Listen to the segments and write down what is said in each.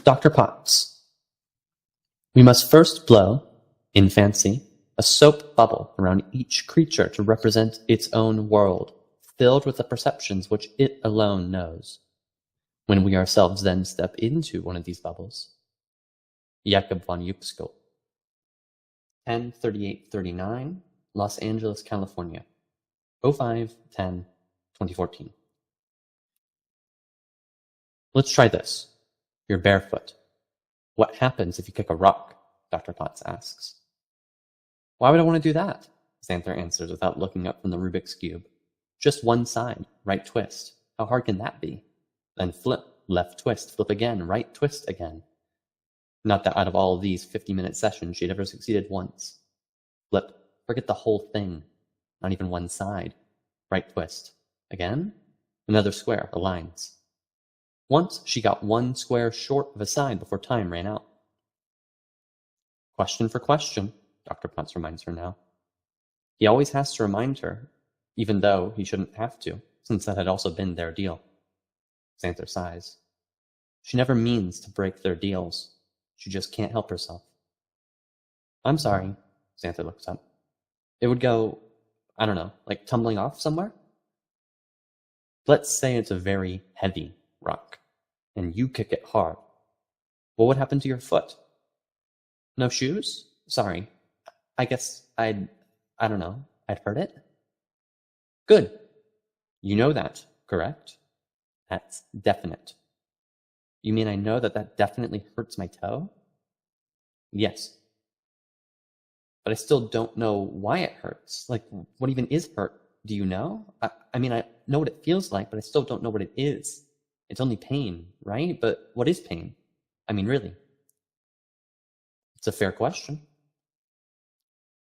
Dr. Potts. We must first blow, in fancy, a soap bubble around each creature to represent its own world, filled with the perceptions which it alone knows. When we ourselves then step into one of these bubbles. Jakob von Uexküll. 10/38/39, Los Angeles, California. 05/10/2014. Let's try this. You're barefoot. What happens if you kick a rock? Dr. Potts asks. Why would I want to do that? Xanther answers without looking up from the Rubik's Cube. Just one side, right twist. How hard can that be? Then flip, left twist, flip again, right twist again. Not that out of all of these 50-minute sessions she'd ever succeeded once. Flip, forget the whole thing. Not even one side. Right twist. Again? Another square, the lines. Once she got one square short of a side before time ran out. Question for question, Dr. Potts reminds her now. He always has to remind her, even though he shouldn't have to, since that had also been their deal. Xanther sighs. She never means to break their deals. She just can't help herself. I'm sorry, Xanther looks up. It would go, I don't know, like tumbling off somewhere? Let's say it's a very heavy rock, and you kick it hard. What would happen to your foot? No shoes? Sorry. I guess I'd hurt it? Good. You know that, correct? That's definite. You mean I know that definitely hurts my toe? Yes. But I still don't know why it hurts. Like, what even is hurt? Do you know? I mean, I know what it feels like, but I still don't know what it is. It's only pain, right? But what is pain? I mean, really? It's a fair question.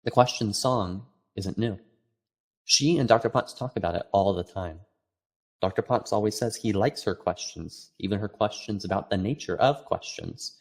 The question song isn't new. She and Dr. Potts talk about it all the time. Dr. Potts always says he likes her questions, even her questions about the nature of questions,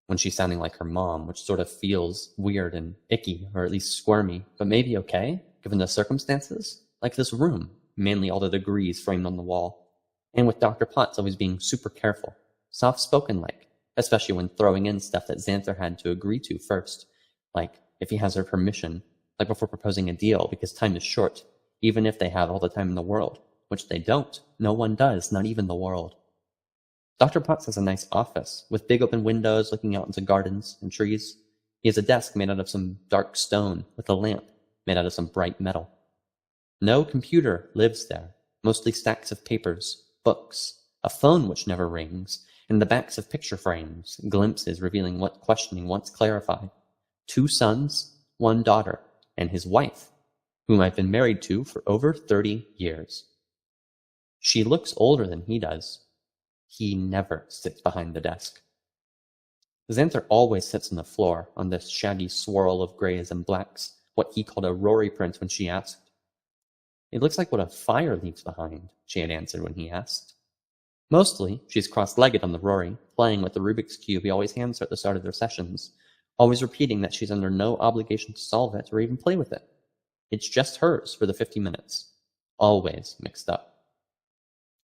when she's sounding like her mom, which sort of feels weird and icky, or at least squirmy, but maybe okay, given the circumstances, like this room, mainly all the degrees framed on the wall, and with Dr. Potts always being super careful, soft-spoken like, especially when throwing in stuff that Xanther had to agree to first, like if he has her permission, like before proposing a deal, because time is short, even if they have all the time in the world, which they don't. No one does, not even the world. Dr. Potts has a nice office, with big open windows looking out into gardens and trees. He has a desk made out of some dark stone, with a lamp made out of some bright metal. No computer lives there, mostly stacks of papers, books, a phone which never rings, and the backs of picture frames, glimpses revealing what questioning once clarified. 2 sons, 1 daughter, and his wife, whom I've been married to for over 30 years. She looks older than he does. He never sits behind the desk. Xanther always sits on the floor, on this shaggy swirl of grays and blacks, what he called a Rory print when she asked. It looks like what a fire leaves behind, she had answered when he asked. Mostly, she's cross-legged on the Rory, playing with the Rubik's Cube he always hands her at the start of their sessions, always repeating that she's under no obligation to solve it or even play with it. It's just hers for the 50 minutes. Always mixed up.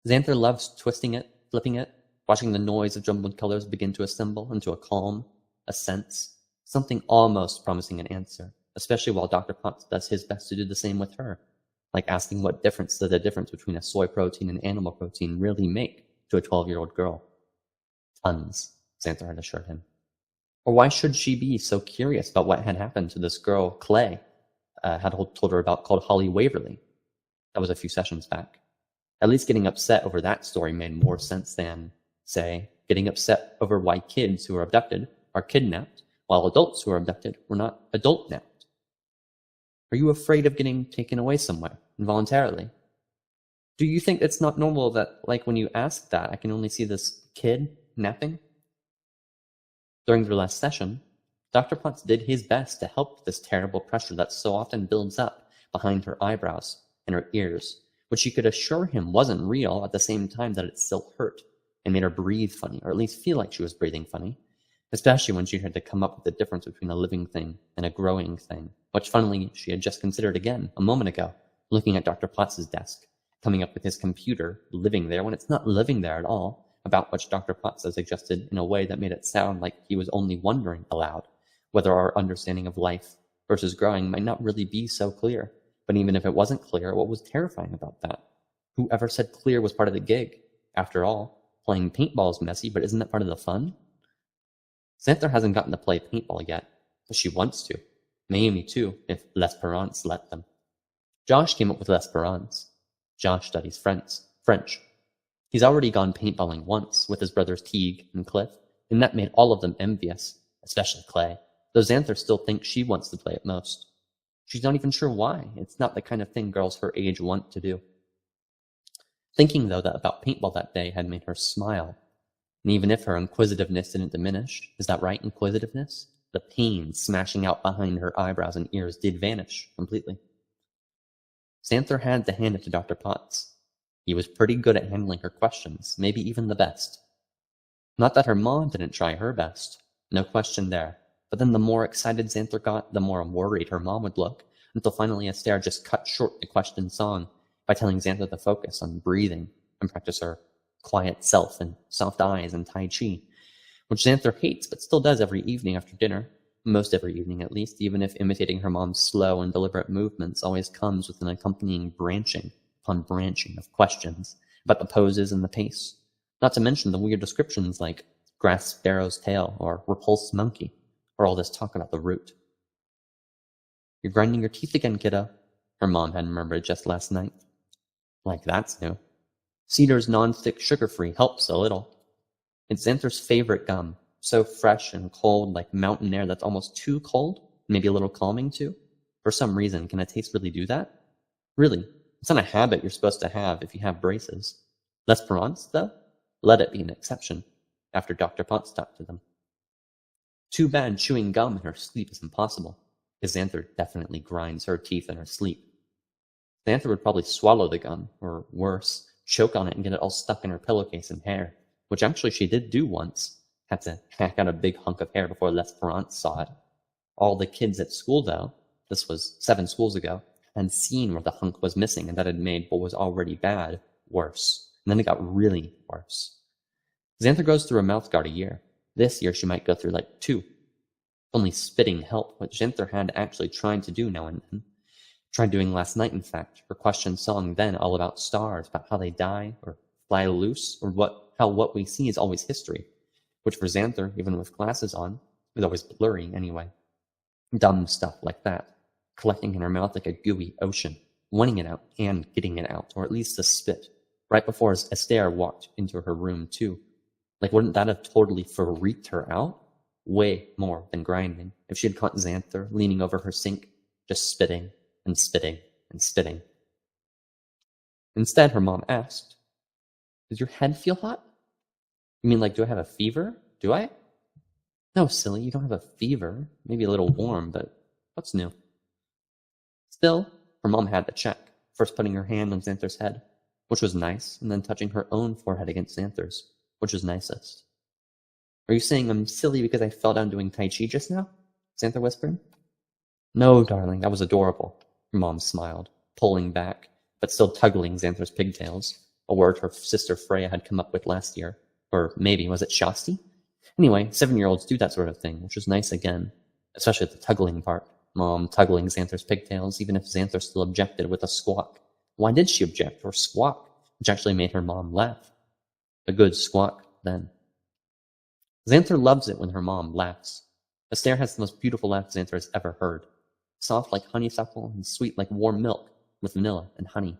Xanther loves twisting it, flipping it, watching the noise of jumbled colors begin to assemble into a calm, a sense, something almost promising an answer, especially while Dr. Potts does his best to do the same with her, like asking what difference does the difference between a soy protein and animal protein really make to a 12-year-old girl. Tons, Xanther had assured him. Or why should she be so curious about what had happened to this girl Clay had told her about, called Holly Waverly? That was a few sessions back. At least getting upset over that story made more sense than, say, getting upset over why kids who are abducted are kidnapped, while adults who are abducted were not adult-napped. Are you afraid of getting taken away somewhere, involuntarily? Do you think it's not normal that, like, when you ask that, I can only see this kid napping? During their last session, Dr. Potts did his best to help with this terrible pressure that so often builds up behind her eyebrows and her ears, which she could assure him wasn't real at the same time that it still hurt and made her breathe funny, or at least feel like she was breathing funny, especially when she had to come up with the difference between a living thing and a growing thing, which funnily she had just considered again a moment ago, looking at Dr. Potts's desk, coming up with his computer living there when it's not living there at all, about which Dr. Potts had suggested in a way that made it sound like he was only wondering aloud whether our understanding of life versus growing might not really be so clear. But even if it wasn't clear, what was terrifying about that? Whoever said clear was part of the gig? After all, playing paintball is messy, but isn't that part of the fun? Xanther hasn't gotten to play paintball yet, but she wants to. Naomi too, if L'Esperance let them. Josh came up with L'Esperance. Josh studies French. He's already gone paintballing once with his brothers Teague and Cliff, and that made all of them envious, especially Clay, though Xanther still thinks she wants to play it most. She's not even sure why. It's not the kind of thing girls her age want to do. Thinking, though, that about paintball that day had made her smile. And even if her inquisitiveness didn't diminish, is that right, inquisitiveness? The pain smashing out behind her eyebrows and ears did vanish completely. Xanther had to hand it to Dr. Potts. He was pretty good at handling her questions, maybe even the best. Not that her mom didn't try her best. No question there. But then the more excited Xanther got, the more worried her mom would look, until finally Esther just cut short the question song by telling Xanther to focus on breathing and practice her quiet self and soft eyes and Tai Chi, which Xanther hates but still does every evening after dinner, most every evening at least, even if imitating her mom's slow and deliberate movements always comes with an accompanying branching upon branching of questions about the poses and the pace, not to mention the weird descriptions like grass sparrow's tail or repulsed monkey, or all this talk about the root. You're grinding your teeth again, kiddo, her mom had murmured just last night. Like that's new. Cedar's non-stick sugar-free helps a little. It's Xanther's favorite gum, so fresh and cold like mountain air that's almost too cold, maybe a little calming too. For some reason, can a taste really do that? Really, it's not a habit you're supposed to have if you have braces. L'Esperance, though? Let it be an exception, after Dr. Potts talked to them. Too bad chewing gum in her sleep is impossible, because Xanther definitely grinds her teeth in her sleep. Xanther would probably swallow the gum, or worse, choke on it and get it all stuck in her pillowcase and hair, which actually she did do once. Had to hack out a big hunk of hair before L'Esperance saw it. All the kids at school, though, this was 7 schools ago, had seen where the hunk was missing, and that had made what was already bad worse. And then it got really worse. Xanther goes through a mouth guard a year. This year she might go through like 2. Only spitting helped, what Xanther had actually tried to do now and then. Tried doing last night, in fact, her question song then all about stars, about how they die, or fly loose, or how what we see is always history, which for Xanther, even with glasses on, is always blurry anyway. Dumb stuff like that, collecting in her mouth like a gooey ocean, wanting it out and getting it out, or at least the spit, right before Esther walked into her room too. Like, wouldn't that have totally freaked her out? Way more than grinding, if she had caught Xanther leaning over her sink, just spitting and spitting and spitting. Instead, her mom asked, "Does your head feel hot? You mean like, do I have a fever? Do I?" "No, silly, you don't have a fever. Maybe a little warm, but what's new?" Still, her mom had to check, first putting her hand on Xanther's head, which was nice, and then touching her own forehead against Xanther's, which was nicest. "Are you saying I'm silly because I fell down doing Tai Chi just now?" Xanther whispered. "No, darling, that was adorable," her mom smiled, pulling back, but still tuggling Xanther's pigtails, a word her sister Freya had come up with last year. Or maybe, was it Shasti? Anyway, 7-year-olds do that sort of thing, which was nice again, especially the tuggling part. Mom tuggling Xanther's pigtails, even if Xanther still objected with a squawk. Why did she object, or squawk, which actually made her mom laugh? A good squawk, then. Xanther loves it when her mom laughs. Esther has the most beautiful laugh Xanther has ever heard. Soft like honeysuckle and sweet like warm milk with vanilla and honey.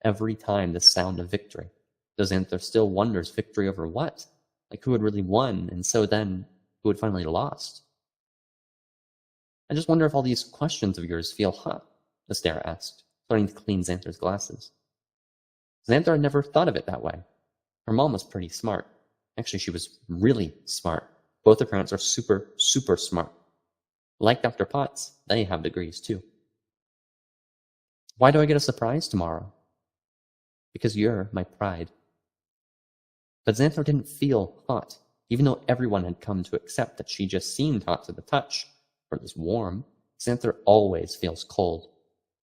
Every time the sound of victory. Though Xanther still wonders victory over what? Like who had really won, and so then who had finally lost? "I just wonder if all these questions of yours feel hot," Esther asked, starting to clean Xanther's glasses. Xanther had never thought of it that way. Her mom was pretty smart. Actually, she was really smart. Both her parents are super, super smart. Like Dr. Potts, they have degrees too. "Why do I get a surprise tomorrow?" "Because you're my pride." But Xanther didn't feel hot, even though everyone had come to accept that she just seemed hot to the touch, or at least warm. Xanther always feels cold.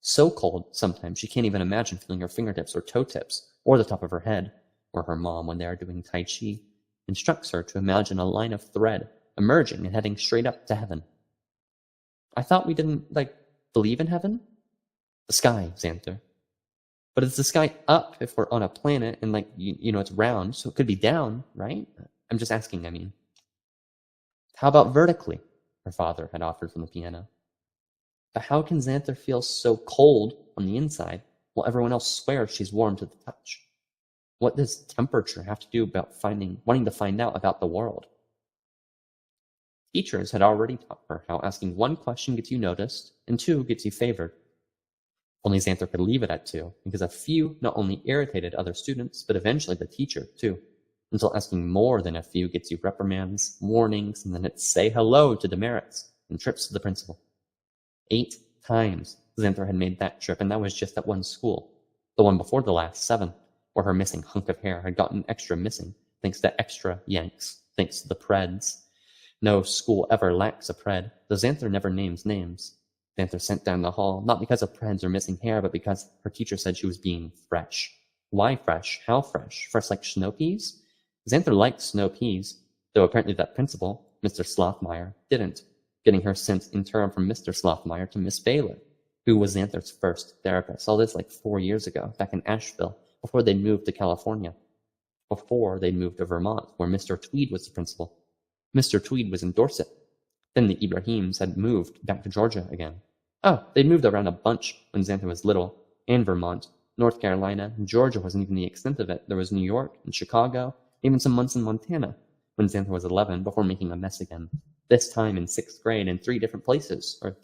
So cold, sometimes she can't even imagine feeling her fingertips or toe tips, or the top of her head, or her mom when they are doing Tai Chi, instructs her to imagine a line of thread emerging and heading straight up to heaven. I thought we didn't, believe in heaven? The sky, Xanther. But is the sky up if we're on a planet and, it's round, so it could be down, right? I'm just asking, I mean. How about vertically? Her father had offered from the piano. But how can Xanther feel so cold on the inside while everyone else swears she's warm to the touch? What does temperature have to do about wanting to find out about the world? Teachers had already taught her how asking one question gets you noticed and two gets you favored. Only Xanther could leave it at two, because a few not only irritated other students, but eventually the teacher, too, until asking more than a few gets you reprimands, warnings, and then it's say hello to demerits and trips to the principal. 8 times Xanther had made that trip, and that was just at one school, the one before the last 7, where her missing hunk of hair had gotten extra missing, thanks to extra yanks, thanks to the Preds. No school ever lacks a Pred, though Xanther never names names. Xanther sent down the hall, not because of Preds or missing hair, but because her teacher said she was being fresh. Why fresh? How fresh? Fresh like snow peas? Xanther liked snow peas, though apparently that principal, Mr. Slothmeyer, didn't, getting her sent in turn from Mr. Slothmeyer to Miss Baylor, who was Xanther's first therapist. All this 4 years ago, back in Asheville, before they moved to California, before they moved to Vermont, where Mr. Tweed was the principal. Mr. Tweed was in Dorset. Then the Ibrahims had moved back to Georgia again. Oh, they'd moved around a bunch when Xanther was little, and Vermont, North Carolina, and Georgia wasn't even the extent of it. There was New York and Chicago, even some months in Montana, when Xanther was 11, before making a mess again. This time in 6th grade in 3 different places, or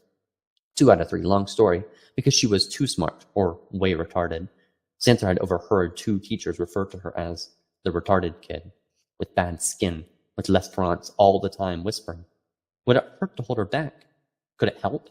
2 out of 3, long story, because she was too smart, or way retarded. Xanther had overheard 2 teachers refer to her as the retarded kid, with bad skin, with L'Esperance all the time whispering. Would it hurt to hold her back? Could it help?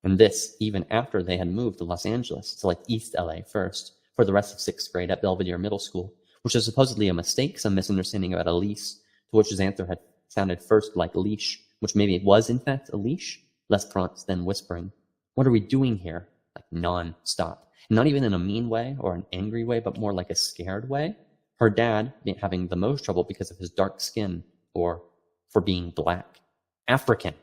And this, even after they had moved to Los Angeles, to East LA first, for the rest of 6th grade at Belvedere Middle School, which was supposedly a mistake, some misunderstanding about a lease, to which Xanther had sounded first like leash, which maybe it was in fact a leash, L'Esperance then whispering, "What are we doing here?" Non-stop. Not even in a mean way or an angry way, but more like a scared way. Her dad having the most trouble because of his dark skin, or for being black. African,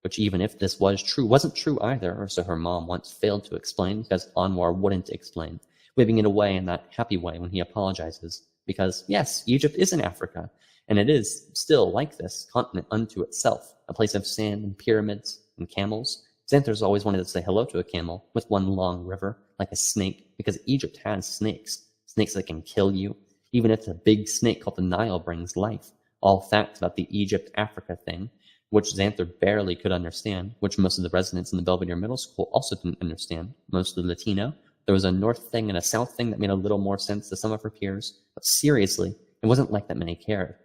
which even if this was true, wasn't true either, or so her mom once failed to explain, because Anwar wouldn't explain, waving it away in that happy way when he apologizes. Because, yes, Egypt is in Africa, and it is still like this, continent unto itself, a place of sand and pyramids and camels. Xanther's always wanted to say hello to a camel with one long river, like a snake, because Egypt has snakes that can kill you, even if the big snake called the Nile brings life. All facts about the Egypt-Africa thing, which Xanther barely could understand, which most of the residents in the Belvedere Middle School also didn't understand, mostly Latino. There was a north thing and a south thing that made a little more sense to some of her peers, but seriously, it wasn't like that many cared.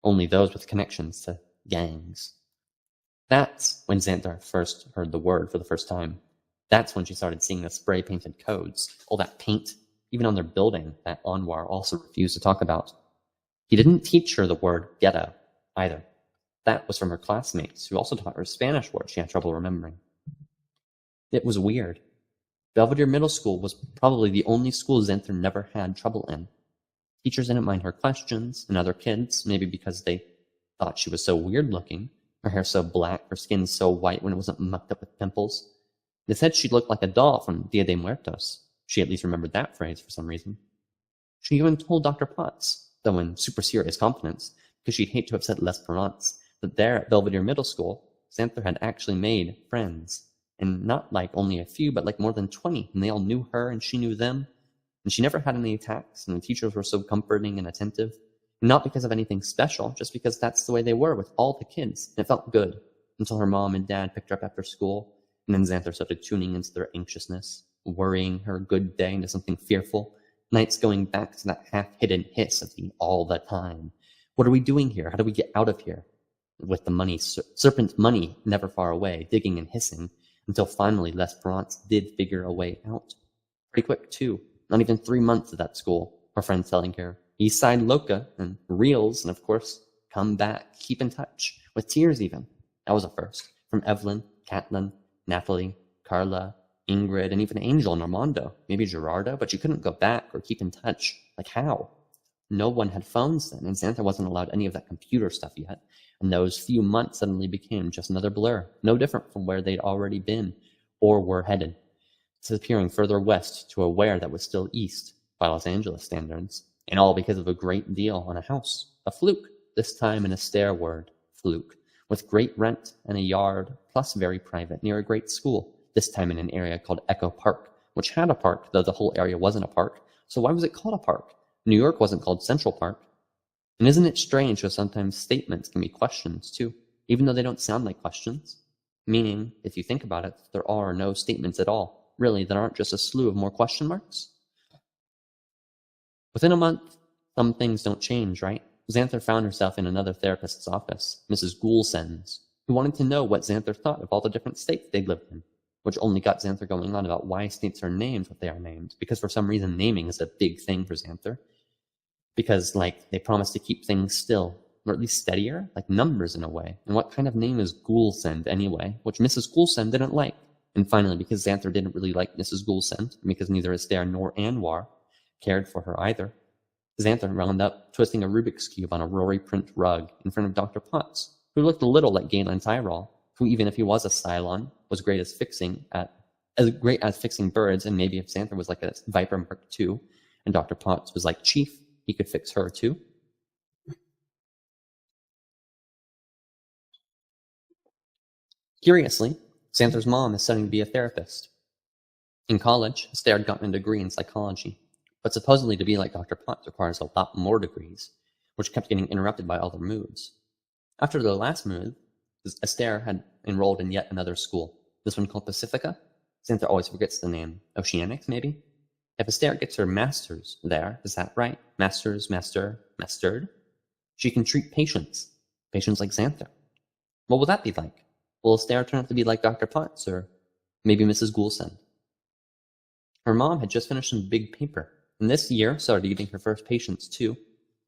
Only those with connections to gangs. That's when Xanther first heard the word for the first time. That's when she started seeing the spray-painted codes, all that paint, even on their building, that Anwar also refused to talk about. He didn't teach her the word ghetto, either. That was from her classmates, who also taught her Spanish words she had trouble remembering. It was weird. Belvedere Middle School was probably the only school Xanther never had trouble in. Teachers didn't mind her questions, and other kids, maybe because they thought she was so weird-looking, her hair so black, her skin so white when it wasn't mucked up with pimples. They said she looked like a doll from Dia de Muertos. She at least remembered that phrase for some reason. She even told Dr. Potts, though in super serious confidence, because she'd hate to upset L'Esperance, that there at Belvedere Middle School, Xanther had actually made friends. And not only a few, but more than 20, and they all knew her and she knew them. And she never had any attacks, and the teachers were so comforting and attentive. And not because of anything special, just because that's the way they were with all the kids. And it felt good, until her mom and dad picked her up after school, and then Xanther started tuning into their anxiousness, worrying her good day into something fearful, nights going back to that half-hidden hiss of the all the time. What are we doing here? How do we get out of here? With the money, serpent money never far away, digging and hissing, until finally L'Esperance did figure a way out. Pretty quick, too. Not even 3 months at that school. Her friends telling her, East Side Loca, and Reels, and of course, come back, keep in touch, with tears even. That was a first. From Evelyn, Catelyn, Natalie, Carla, Ingrid, and even Angel and Armando, maybe Gerardo, but she couldn't go back or keep in touch. How? No one had phones then, and Xanther wasn't allowed any of that computer stuff yet, and those few months suddenly became just another blur, no different from where they'd already been or were headed, disappearing further west to a where that was still east by Los Angeles standards, and all because of a great deal on a house, a fluke, this time in a stair word, fluke, with great rent and a yard, plus very private, near a great school, this time in an area called Echo Park, which had a park, though the whole area wasn't a park, so why was it called a park? New York wasn't called Central Park. And isn't it strange how sometimes statements can be questions, too, even though they don't sound like questions? Meaning, if you think about it, there are no statements at all. Really, there aren't just a slew of more question marks? Within a month, some things don't change, right? Xanther found herself in another therapist's office, Mrs. Goulson's, who wanted to know what Xanther thought of all the different states they'd lived in, which only got Xanther going on about why states are named what they are named, because for some reason naming is a big thing for Xanther. Because, they promise to keep things still, or at least steadier, like numbers in a way. And what kind of name is Goulsend anyway, which Mrs. Goulsend didn't like. And finally, because Xanther didn't really like Mrs. Goulsend, because neither Astaire nor Anwar cared for her either, Xanther wound up twisting a Rubik's Cube on a Rory print rug in front of Dr. Potts, who looked a little like Galen Tyrol, who even if he was a Cylon, was as great at fixing birds, and maybe if Xanther was like a Viper Mark II, and Dr. Potts was like Chief, he could fix her too. Curiously, Xanther's mom is studying to be a therapist. In college, Astaire had gotten a degree in psychology, but supposedly to be like Dr. Potts requires a lot more degrees, which kept getting interrupted by other moves. After the last move, Astaire had enrolled in yet another school, this one called Pacifica. Xanther always forgets the name. Oceanics, maybe? If Astaire gets her master's there, is that right? Mastered? She can treat patients like Xanther. What will that be like? Will Astaire turn out to be like Dr. Potts, or maybe Mrs. Goulsend? Her mom had just finished some big paper, and this year started getting her first patients too,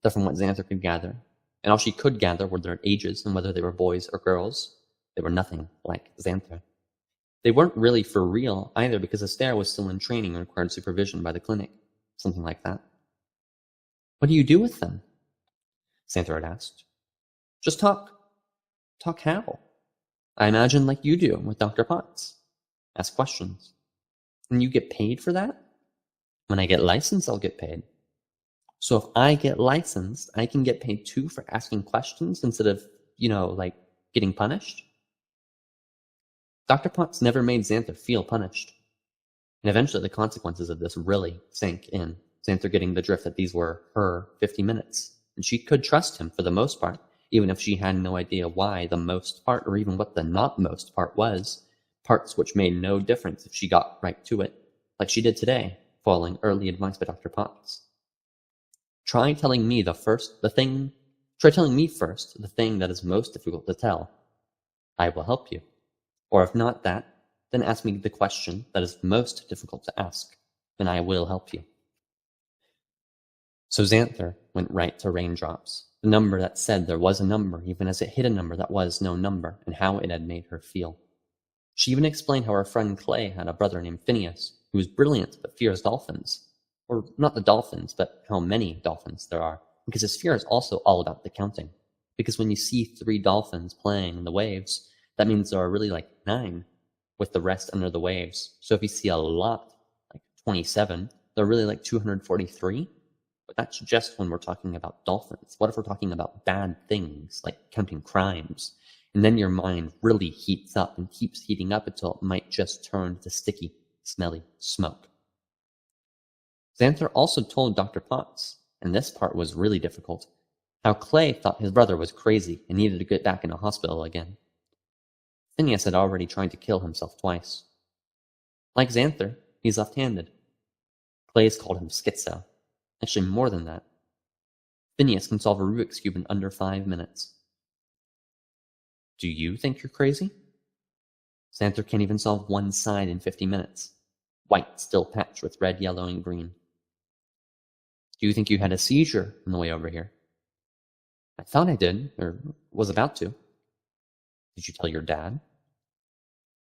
though from what Xanther could gather. And all she could gather were their ages and whether they were boys or girls. They were nothing like Xanther. They weren't really for real either, because Astaire was still in training and required supervision by the clinic. Something like that. What do you do with them? Xanther had asked. Just talk. Talk how? I imagine like you do with Dr. Potts. Ask questions. And you get paid for that? When I get licensed, I'll get paid. So if I get licensed, I can get paid too for asking questions instead of, getting punished? Dr. Potts never made Xanther feel punished. And eventually the consequences of this really sank in, Xanther getting the drift that these were her 50 minutes. And she could trust him for the most part, even if she had no idea why the most part, or even what the not most part was, parts which made no difference if she got right to it, like she did today, following early advice by Dr. Potts. Try telling me first the thing that is most difficult to tell. I will help you. Or if not that, then ask me the question that is most difficult to ask. Then I will help you. So Xanther went right to raindrops, the number that said there was a number, even as it hit a number that was no number, and how it had made her feel. She even explained how her friend Clay had a brother named Phineas, who was brilliant but fears dolphins. Or not the dolphins, but how many dolphins there are, because his fear is also all about the counting. Because when you see 3 dolphins playing in the waves, that means there are really 9, with the rest under the waves. So if you see a lot, 27, there are really 243. But that's just when we're talking about dolphins. What if we're talking about bad things, like counting crimes? And then your mind really heats up and keeps heating up until it might just turn to sticky, smelly smoke. Xanther also told Dr. Potts, and this part was really difficult, how Clay thought his brother was crazy and needed to get back in a hospital again. Phineas had already tried to kill himself twice. Like Xanther, he's left-handed. Clay's called him schizo. Actually, more than that. Phineas can solve a Rubik's Cube in under 5 minutes. Do you think you're crazy? Xanther can't even solve one side in 50 minutes. White still patched with red, yellow, and green. Do you think you had a seizure on the way over here? I thought I did, or was about to. Did you tell your dad?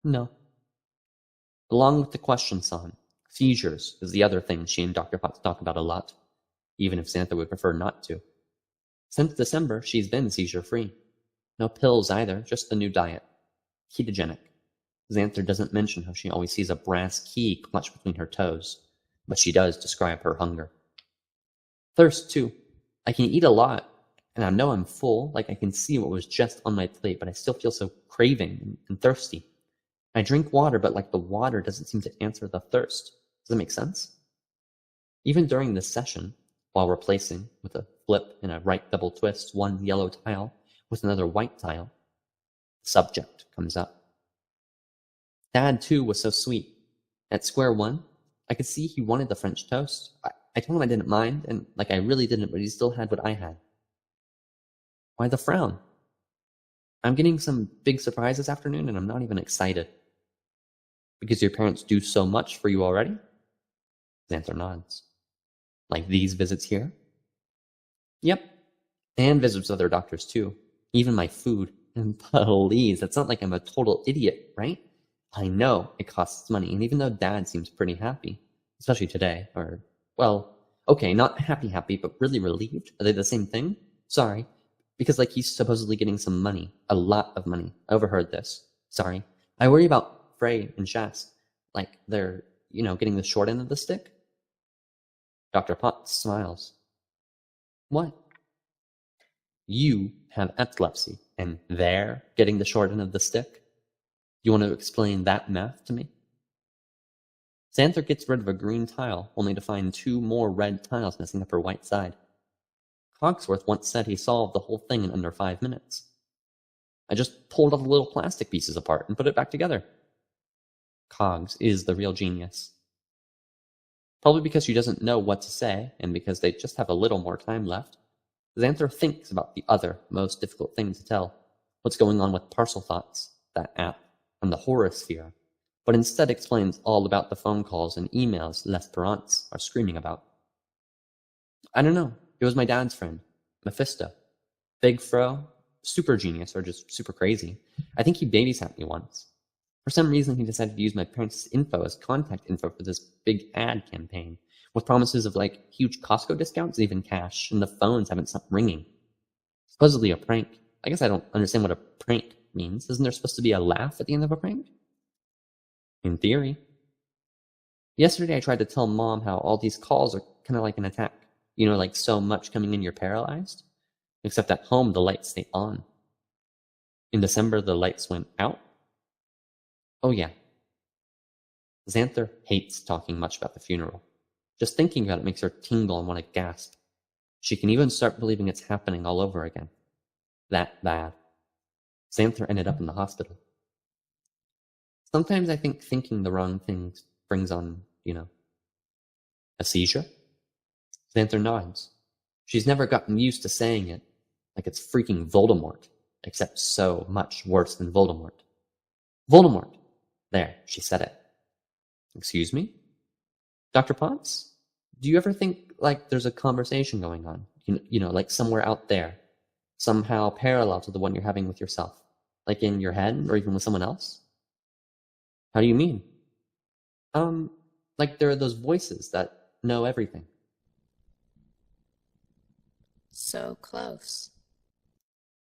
No. Along with the question song, seizures is the other thing she and Dr. Potts talk about a lot. even if Xanther would prefer not to. Since December, she's been seizure-free. No pills either, just the new diet. Ketogenic. Xanther doesn't mention how she always sees a brass key clutched between her toes, but she does describe her hunger. Thirst, too. I can eat a lot, and I know I'm full, like I can see what was just on my plate, but I still feel so craving and thirsty. I drink water, but like the water doesn't seem to answer the thirst. Does that make sense? Even during this session, while replacing, with a flip and a right double twist, one yellow tile with another white tile, the subject comes up. Dad, too, was so sweet. At square one, I could see he wanted the French toast. I told him I didn't mind, and like I really didn't, but he still had what I had. Why the frown? I'm getting some big surprise this afternoon, and I'm not even excited. Because your parents do so much for you already? Xanther nods. Like these visits here? Yep. And visits with other doctors, too. Even my food. And please, it's not like I'm a total idiot, right? I know it costs money, and even though Dad seems pretty happy, especially today, or, well, okay, not happy, but really relieved. Are they the same thing? Sorry. Because, like, he's supposedly getting some money. A lot of money. I overheard this. Sorry. I worry about Frey and Shas. Like, they're, getting the short end of the stick? Dr. Potts smiles. What? You have epilepsy, and they're getting the short end of the stick? You want to explain that math to me? Xanther gets rid of a green tile, only to find 2 more red tiles messing up her white side. Cogsworth once said he solved the whole thing in under 5 minutes. I just pulled all the little plastic pieces apart and put it back together. Cogs is the real genius. Probably because she doesn't know what to say, and because they just have a little more time left, Xanther thinks about the other, most difficult thing to tell, what's going on with Parcel Thoughts, that app, and the horror sphere, but instead explains all about the phone calls and emails Les Perrants are screaming about. I don't know. It was my dad's friend, Mephisto. Big fro, super genius, or just super crazy. I think he babysat me once. For some reason, he decided to use my parents' info as contact info for this big ad campaign, with promises of, like, huge Costco discounts and even cash, and the phones haven't stopped ringing. Supposedly a prank. I guess I don't understand what a prank means. Isn't there supposed to be a laugh at the end of a prank? In theory. Yesterday I tried to tell Mom how all these calls are kind of like an attack. Like so much coming in you're paralyzed. Except at home the lights stay on. In December the lights went out. Oh yeah. Xanther hates talking much about the funeral. Just thinking about it makes her tingle and want to gasp. She can even start believing it's happening all over again. That bad. Xanther ended up in the hospital. Sometimes I think thinking the wrong things brings on, a seizure. Xanther nods. She's never gotten used to saying it, like it's freaking Voldemort, except so much worse than Voldemort. Voldemort! There, she said it. Excuse me? Dr. Potts? Do you ever think, like, there's a conversation going on? Like somewhere out there. Somehow parallel to the one you're having with yourself. Like in your head, or even with someone else? How do you mean? Like there are those voices that know everything. So close.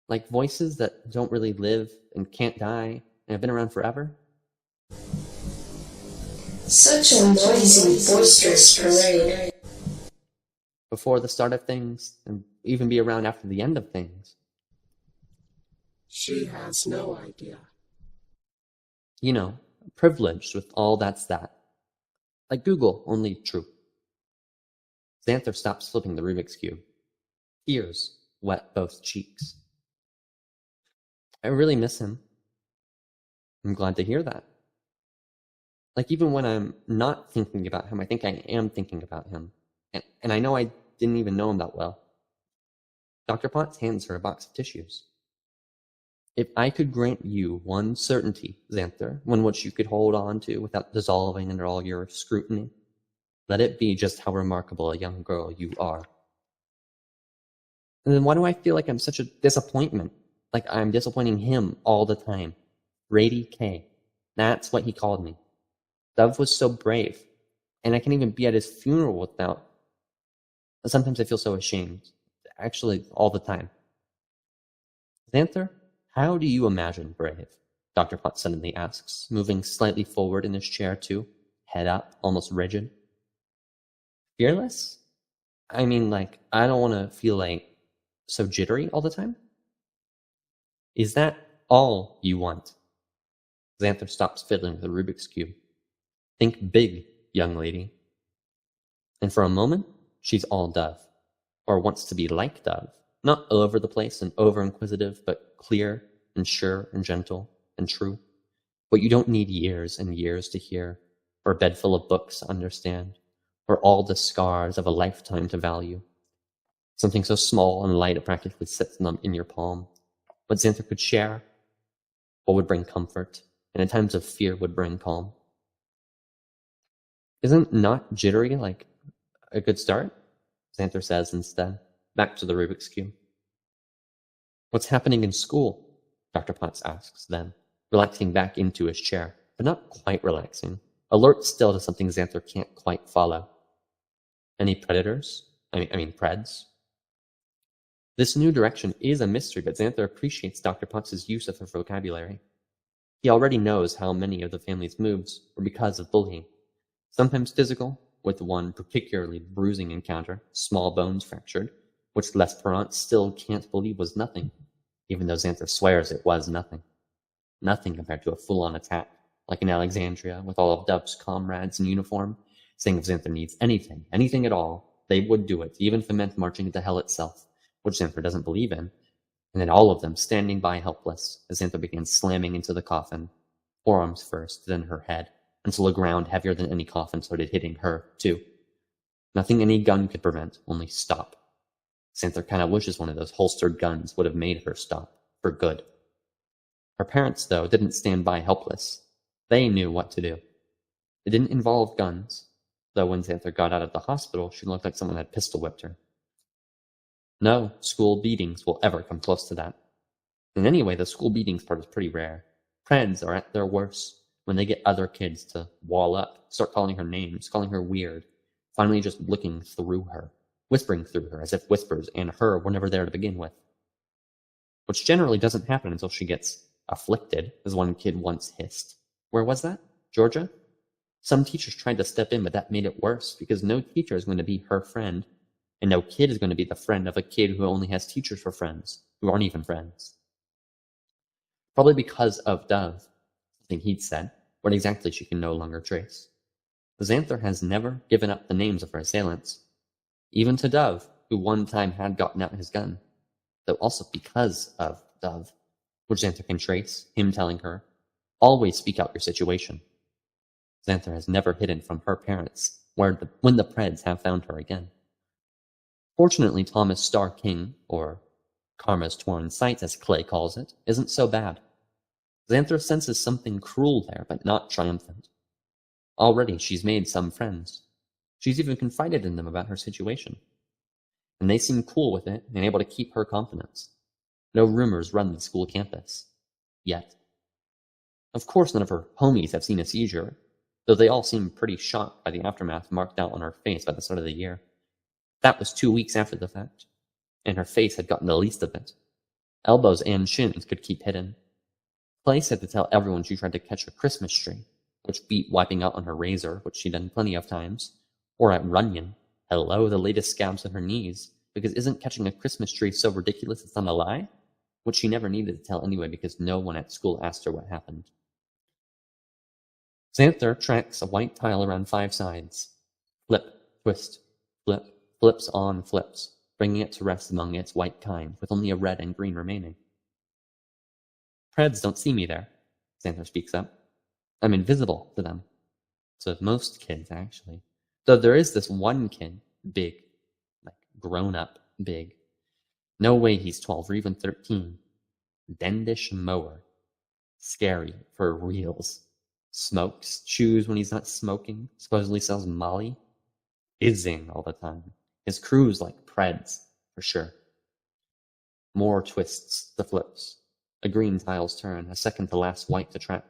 Like voices that don't really live and can't die and have been around forever. Such a noisy, boisterous parade. Before the start of things, and even be around after the end of things. She has no idea. Privileged with all that's that. Like Google, only true. Xanther stops flipping the Rubik's Cube. Tears wet both cheeks. I really miss him. I'm glad to hear that. Like even when I'm not thinking about him, I think I am thinking about him. And I know I didn't even know him that well. Dr. Potts hands her a box of tissues. If I could grant you one certainty, Xanther, one which you could hold on to without dissolving under all your scrutiny, let it be just how remarkable a young girl you are. And then why do I feel like I'm such a disappointment? Like I'm disappointing him all the time. Brady K. That's what he called me. Dove was so brave. And I can't even be at his funeral without... Sometimes I feel so ashamed. Actually, all the time. Xanther, how do you imagine brave? Dr. Potts suddenly asks, moving slightly forward in his chair too, head up, almost rigid. Fearless? I mean, like, I don't want to feel like so jittery all the time. Is that all you want? Xanther stops fiddling with the Rubik's Cube. Think big, young lady. And for a moment, she's all Dove, or wants to be like Dove, not all over the place and over-inquisitive, but clear and sure and gentle and true. What you don't need years and years to hear, or a bed full of books to understand, or all the scars of a lifetime to value. Something so small and light it practically sits in your palm. What Xanther could share, what would bring comfort, and in times of fear would bring calm. Isn't not jittery like a good start? Xanther says instead, back to the Rubik's Cube. What's happening in school? Dr. Potts asks then, relaxing back into his chair, but not quite relaxing, alert still to something Xanther can't quite follow. Any predators? I mean Preds? This new direction is a mystery, but Xanther appreciates Dr. Potts' use of her vocabulary. He already knows how many of the family's moves were because of bullying, sometimes physical, with one particularly bruising encounter, small bones fractured, which Les Perrant still can't believe was nothing, even though Xanther swears it was nothing. Nothing compared to a full-on attack, like in Alexandria, with all of Dove's comrades in uniform, saying if Xanther needs anything, anything at all, they would do it, even if it meant marching into hell itself, which Xanther doesn't believe in, and then all of them standing by helpless as Xanther began slamming into the coffin, forearms first, then her head, until the ground heavier than any coffin started hitting her, too. Nothing any gun could prevent, only stop. Xanther kind of wishes one of those holstered guns would have made her stop, for good. Her parents, though, didn't stand by helpless. They knew what to do. It didn't involve guns, though when Xanther got out of the hospital, she looked like someone had pistol whipped her. No school beatings will ever come close to that. And anyway, the school beatings part is pretty rare. Preds are at their worst when they get other kids to wall up, start calling her names, calling her weird, finally just looking through her, whispering through her as if whispers and her were never there to begin with. Which generally doesn't happen until she gets afflicted, as one kid once hissed. Where was that? Georgia? Some teachers tried to step in, but that made it worse, because no teacher is going to be her friend, and no kid is going to be the friend of a kid who only has teachers for friends, who aren't even friends. Probably because of Dove, something he'd said, what exactly she can no longer trace. Xanther has never given up the names of her assailants, even to Dove, who one time had gotten out his gun, though also because of Dove, which Xanther can trace, him telling her, always speak out your situation. Xanther has never hidden from her parents when the Preds have found her again. Fortunately, Thomas Starr King, or Karma's Torn Sight as Clay calls it, isn't so bad. Xanther senses something cruel there, but not triumphant. Already she's made some friends. She's even confided in them about her situation. And they seem cool with it and able to keep her confidence. No rumors run the school campus. Yet. Of course none of her homies have seen a seizure, though they all seem pretty shocked by the aftermath marked out on her face by the start of the year. That was 2 weeks after the fact, and her face had gotten the least of it. Elbows and shins could keep hidden. Clay said to tell everyone she tried to catch a Christmas tree, which beat wiping out on her razor, which she'd done plenty of times, or at Runyon, hello, the latest scabs on her knees, because isn't catching a Christmas tree so ridiculous it's not a lie? Which she never needed to tell anyway because no one at school asked her what happened. Xanther tracks a white tile around 5 sides. Flip, twist, flip, flips on flips, bringing it to rest among its white kind, with only a red and green remaining. Preds don't see me there, Xanther speaks up. I'm invisible to them. To most kids, actually. Though there is this one kid, big, like grown up big. No way he's 12 or even 13. Dendish mower. Scary for reals. Smokes, chews when he's not smoking, supposedly sells Molly. Izzing all the time. His crew's like Preds, for sure. More twists, the flips. A green tile's turn, a second to last white to track.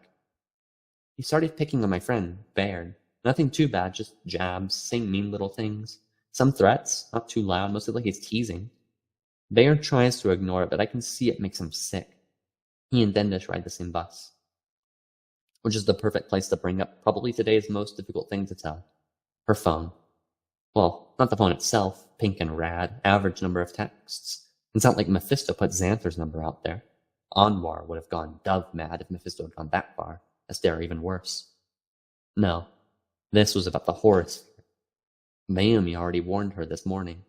He started picking on my friend, Baird. Nothing too bad, just jabs, saying mean little things. Some threats, not too loud, mostly like he's teasing. Bayard tries to ignore it, but I can see it makes him sick. He and Dendish ride the same bus. Which is the perfect place to bring up probably today's most difficult thing to tell. Her phone. Well, not the phone itself, pink and rad, average number of texts. It's not like Mephisto put Xanther's number out there. Anwar would have gone dove mad if Mephisto had gone that far. Esther even worse. No, this was about the Horus. Mayumi already warned her this morning.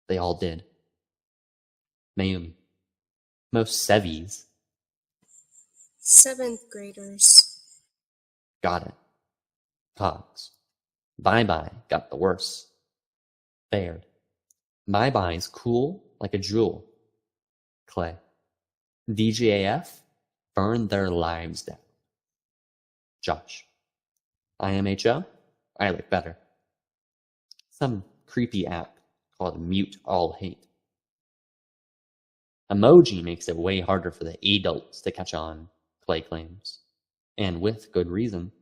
They all did. Mayumi. Most Sevies. 7th graders. Got it. Cogs. Bye-bye got the worse. Baird. Bye-bye's cool like a jewel. Clay. DGAF burn their lives down. Josh. IMHO? I like better. Some creepy app called Mute All Hate. Emoji makes it way harder for the adults to catch on, Clay claims. And with good reason.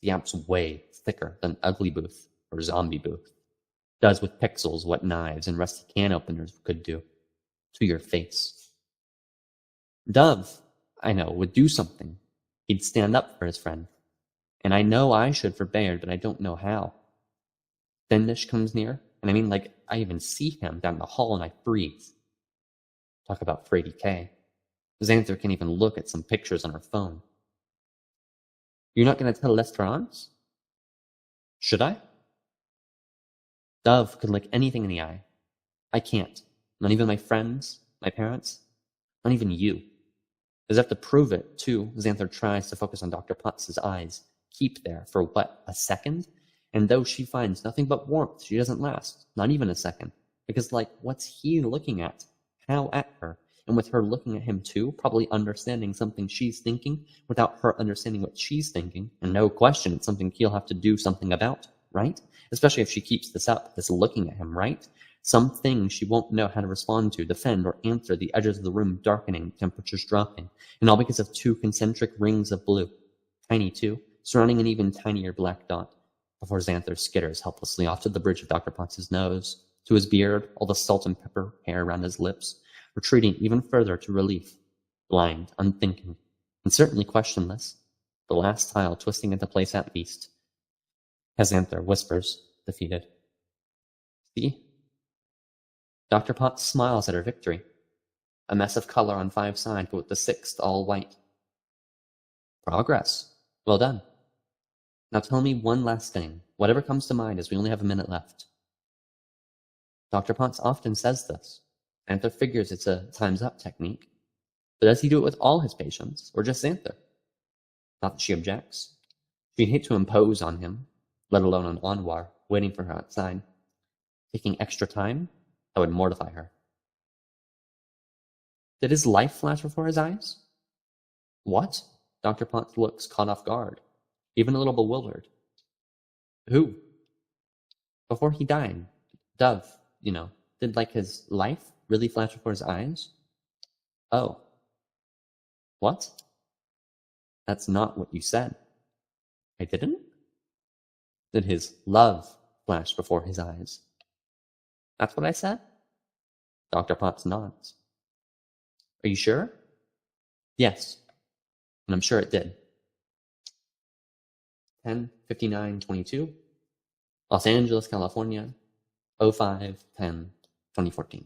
The app's way thicker than Ugly Booth or Zombie Booth. Does with pixels what knives and rusty can openers could do. To your face. Dove, I know, would do something. He'd stand up for his friend. And I know I should for Bayard, but I don't know how. Dendish comes near, and I mean like I even see him down the hall and I freeze. Talk about Frady K. Xanther can even look at some pictures on her phone. You're not going to tell L'Esperance? Should I? Dove could look anything in the eye. I can't. Not even my friends, my parents, not even you. As if to prove it, too, Xanther tries to focus on Dr. Potts's eyes. Keep there for what, a second? And though she finds nothing but warmth, she doesn't last. Not even a second. Because, like, what's he looking at? How at her? And with her looking at him too, probably understanding something she's thinking, without her understanding what she's thinking, and no question it's something he'll have to do something about, right? Especially if she keeps this up, this looking at him, right? Something she won't know how to respond to, defend, or answer, the edges of the room darkening, temperatures dropping, and all because of 2 concentric rings of blue. Tiny too, surrounding an even tinier black dot, before Xanther skitters helplessly off to the bridge of Dr. Potts's nose, to his beard, all the salt and pepper hair around his lips, retreating even further to relief, blind, unthinking, and certainly questionless, the last tile twisting into place at least. As Xanther whispers, defeated. See? Dr. Potts smiles at her victory. A mess of color on 5 sides, but with the 6th all white. Progress. Well done. Now tell me one last thing, whatever comes to mind, as we only have a minute left. Dr. Potts often says this. Xanther figures it's a time's up technique. But does he do it with all his patients, or just Xanther? Not that she objects. She'd hate to impose on him, let alone on Anwar, waiting for her outside. Taking extra time, that would mortify her. Did his life flash before his eyes? What? Dr. Potts looks caught off guard, even a little bewildered. Who? Before he died, Dove, did like his life really flash before his eyes? Oh. What? That's not what you said. I didn't? Did his love flash before his eyes? That's what I said? Dr. Potts nods. Are you sure? Yes. And I'm sure it did. 10/59/22, Los Angeles, California, 05/10/2014.